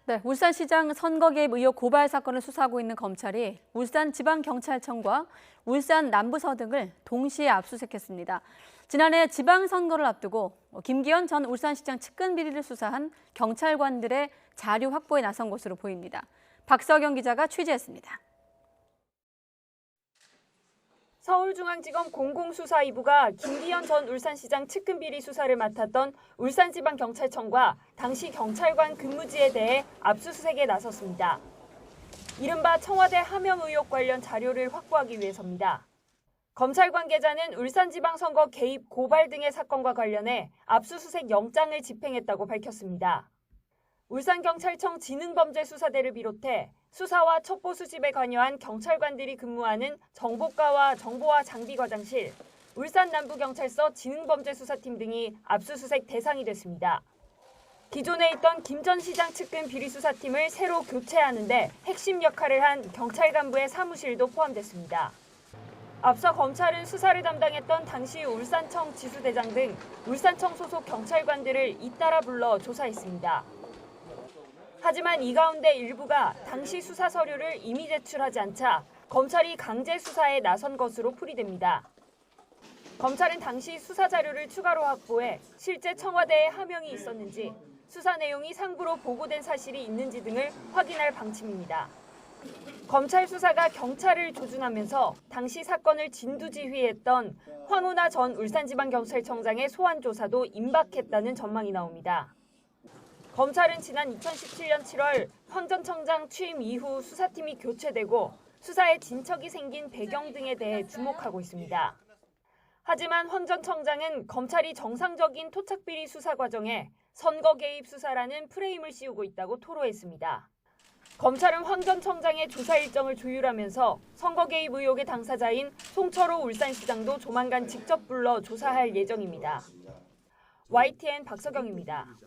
네, 울산시장 선거 개입 의혹 고발 사건을 수사하고 있는 검찰이 울산지방경찰청과 울산 남부서 등을 동시에 압수수색했습니다. 지난해 지방선거를 앞두고 김기현 전 울산시장 측근 비리를 수사한 경찰관들의 자료 확보에 나선 것으로 보입니다. 박서경 기자가 취재했습니다. 서울중앙지검 공공수사 2부가 김기현 전 울산시장 측근 비리 수사를 맡았던 울산지방경찰청과 당시 경찰관 근무지에 대해 압수수색에 나섰습니다. 이른바 청와대 하명 의혹 관련 자료를 확보하기 위해서입니다. 검찰 관계자는 울산지방선거 개입 고발 등의 사건과 관련해 압수수색 영장을 집행했다고 밝혔습니다. 울산경찰청 지능범죄수사대를 비롯해 수사와 첩보 수집에 관여한 경찰관들이 근무하는 정보과와 정보화 장비과장실, 울산 남부경찰서 지능범죄수사팀 등이 압수수색 대상이 됐습니다. 기존에 있던 김 전 시장 측근 비리수사팀을 새로 교체하는데 핵심 역할을 한 경찰 간부의 사무실도 포함됐습니다. 앞서 검찰은 수사를 담당했던 당시 울산청 지수대장 등 울산청 소속 경찰관들을 잇따라 불러 조사했습니다. 하지만 이 가운데 일부가 당시 수사 서류를 이미 제출하지 않자 검찰이 강제 수사에 나선 것으로 풀이됩니다. 검찰은 당시 수사 자료를 추가로 확보해 실제 청와대에 하명이 있었는지, 수사 내용이 상부로 보고된 사실이 있는지 등을 확인할 방침입니다. 검찰 수사가 경찰을 조준하면서 당시 사건을 진두지휘했던 황운하 전 울산지방경찰청장의 소환 조사도 임박했다는 전망이 나옵니다. 검찰은 지난 2017년 7월 황 전 청장 취임 이후 수사팀이 교체되고 수사에 진척이 생긴 배경 등에 대해 주목하고 있습니다. 하지만 황 전 청장은 검찰이 정상적인 토착비리 수사 과정에 선거 개입 수사라는 프레임을 씌우고 있다고 토로했습니다. 검찰은 황 전 청장의 조사 일정을 조율하면서 선거 개입 의혹의 당사자인 송철호 울산시장도 조만간 직접 불러 조사할 예정입니다. YTN 박서경입니다.